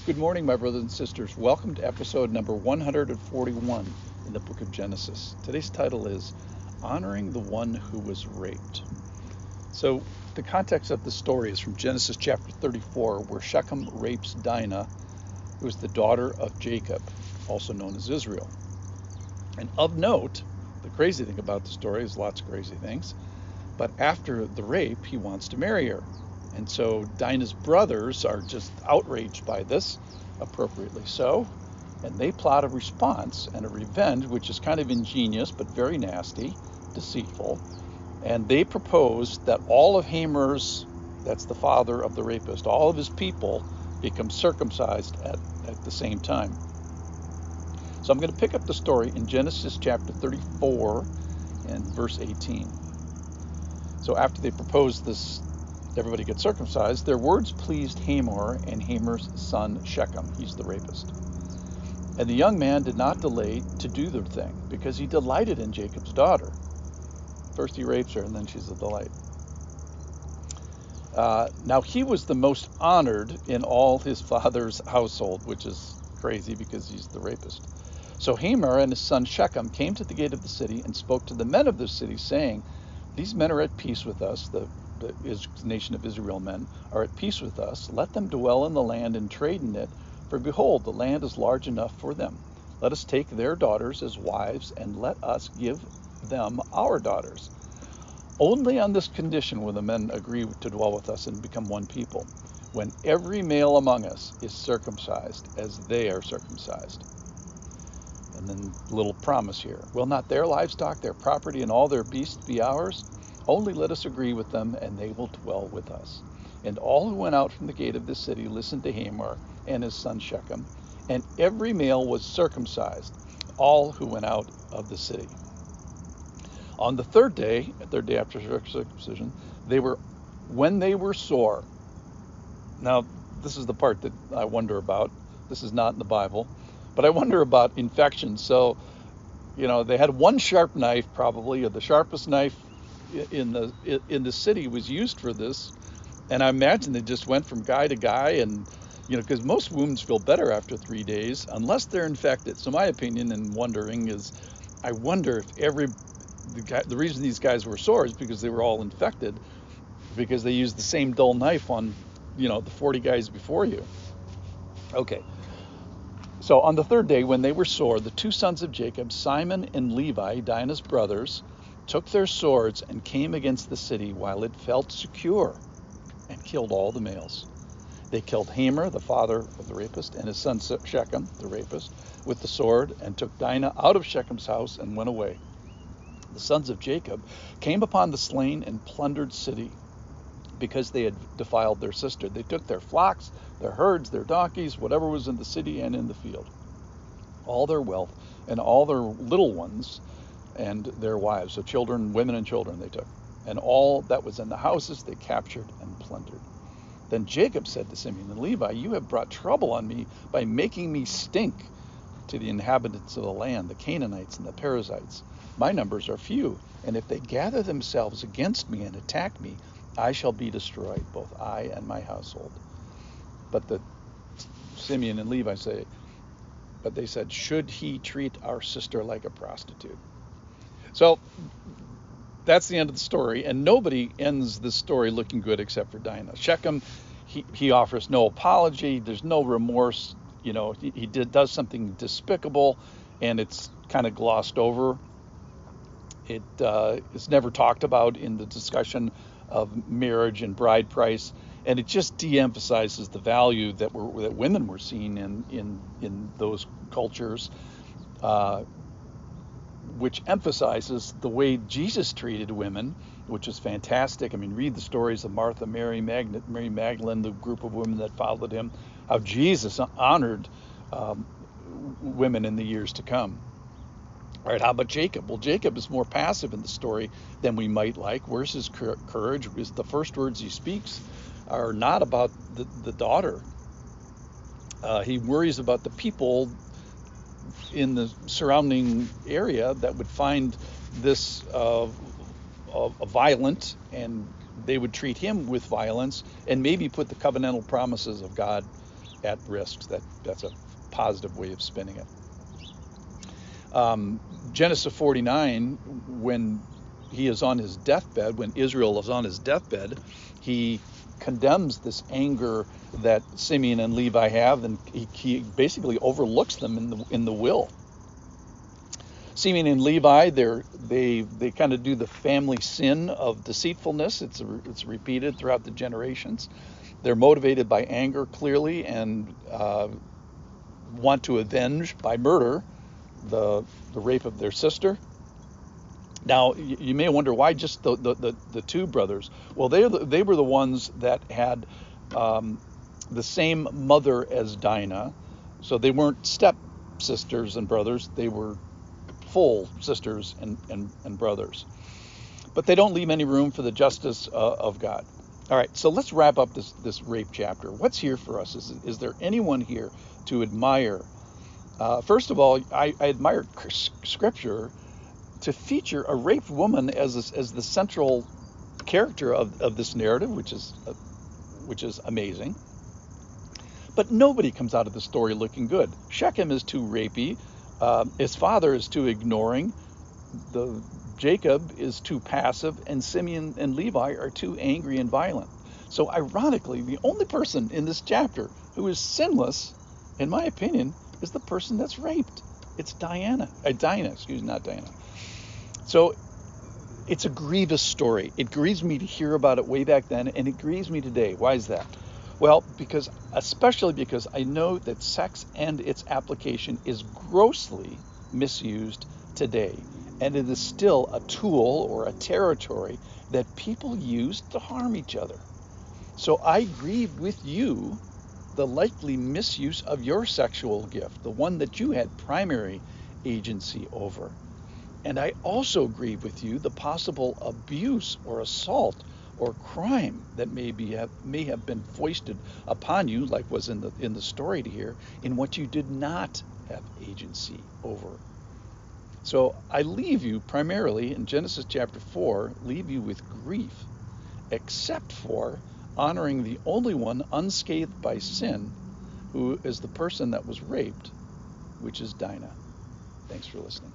Good morning, my brothers and sisters. Welcome to episode number 141 in the book of Genesis. Today's title is Honoring the One Who Was Raped. So, the context of the story is from Genesis chapter 34, where Shechem rapes Dinah, who is the daughter of Jacob, also known as Israel. And of note, the crazy thing about the story is lots of crazy things, but after the rape, he wants to marry her. And so Dinah's brothers are just outraged by this, appropriately so, and they plot a response and a revenge, which is kind of ingenious, but very nasty, deceitful. And they propose that all of Hamar's, that's the father of the rapist, all of his people become circumcised at the same time. So I'm going to pick up the story in Genesis chapter 34 and verse 18. So after they propose this, everybody gets circumcised, their words pleased Hamor and Hamar's son Shechem. He's the rapist. And the young man did not delay to do the thing because he delighted in Jacob's daughter. First he rapes her and then she's a delight. Now he was the most honored in all his father's household, which is crazy because he's the rapist. So Hamor and his son Shechem came to the gate of the city and spoke to the men of the city, saying, "These men are at peace with us, the nation of Israel men are at peace with us. Let them dwell in the land and trade in it, for behold, the land is large enough for them. Let us take their daughters as wives, and let us give them our daughters. Only on this condition will the men agree to dwell with us and become one people, when every male among us is circumcised as they are circumcised." And then a little promise here. "Will not their livestock, their property, and all their beasts be ours? Only let us agree with them, and they will dwell with us." And all who went out from the gate of the city listened to Hamor and his son Shechem, and every male was circumcised, all who went out of the city. On the third day after circumcision, when they were sore. Now, this is the part that I wonder about. This is not in the Bible, but I wonder about infections. So, they had one sharp knife, probably, or the sharpest knife in the city was used for this, and I imagine they just went from guy to guy, and because most wounds feel better after 3 days unless they're infected. So my opinion and wondering is, I wonder if the reason these guys were sore is because they were all infected, because they used the same dull knife on the 40 guys before you. Okay. So on the third day, when they were sore, the two sons of Jacob, Simon and Levi, Dinah's brothers, took their swords and came against the city while it felt secure, and killed all the males. They killed Hamor, the father of the rapist, and his son Shechem, the rapist, with the sword, and took Dinah out of Shechem's house and went away. The sons of Jacob came upon the slain and plundered city, because they had defiled their sister. They took their flocks, their herds, their donkeys, whatever was in the city and in the field, all their wealth, and all their little ones, and their wives, so children, women and children they took, and all that was in the houses they captured and plundered. Then Jacob said to Simeon and Levi, "You have brought trouble on me by making me stink to the inhabitants of the land, the Canaanites and the Perizzites. My numbers are few, and if they gather themselves against me and attack me, I shall be destroyed, both I and my household." But the Simeon and Levi they said, "Should he treat our sister like a prostitute?" So that's the end of the story, and nobody ends this story looking good except for Dinah. Shechem, he offers no apology. There's no remorse. He does something despicable, and it's kind of glossed over. It is never talked about in the discussion of marriage and bride price, and it just de-emphasizes the value that women were seen in those cultures, which emphasizes the way Jesus treated women, which is fantastic. I mean, read the stories of Martha, Mary Magdalene, the group of women that followed him, how Jesus honored women in the years to come. All right, how about Jacob? Well, Jacob is more passive in the story than we might like. Where's his courage? Because the first words he speaks are not about the daughter. He worries about the people in the surrounding area that would find this violent, and they would treat him with violence and maybe put the covenantal promises of God at risk. That's a positive way of spinning it. Genesis 49, when he is on his deathbed, when Israel is on his deathbed, he condemns this anger that Simeon and Levi have, and he basically overlooks them in the will. Simeon and Levi, they kind of do the family sin of deceitfulness. It's repeated throughout the generations. They're motivated by anger clearly, and want to avenge by murder the rape of their sister. Now, you may wonder why just the two brothers. Well, they were the ones that had the same mother as Dinah, so they weren't step sisters and brothers. They were full sisters and brothers. But they don't leave any room for the justice of God. All right, so let's wrap up this rape chapter. What's here for us? Is there anyone here to admire? First of all, I admire Scripture to feature a raped woman as the central character of this narrative, which is amazing. But nobody comes out of the story looking good. Shechem is too rapey. His father is too ignoring. Jacob is too passive, and Simeon and Levi are too angry and violent. So ironically, the only person in this chapter who is sinless, in my opinion, is the person that's raped. It's Dinah, not Diana. So it's a grievous story. It grieves me to hear about it way back then, and it grieves me today. Why is that? Well, especially because I know that sex and its application is grossly misused today. And it is still a tool or a territory that people use to harm each other. So I grieve with you the likely misuse of your sexual gift, the one that you had primary agency over. And I also grieve with you the possible abuse or assault or crime that may have been foisted upon you, like was in the story here, in what you did not have agency over. So I leave you primarily in Genesis chapter 4, leave you with grief, except for honoring the only one unscathed by sin, who is the person that was raped, which is Dinah. Thanks for listening.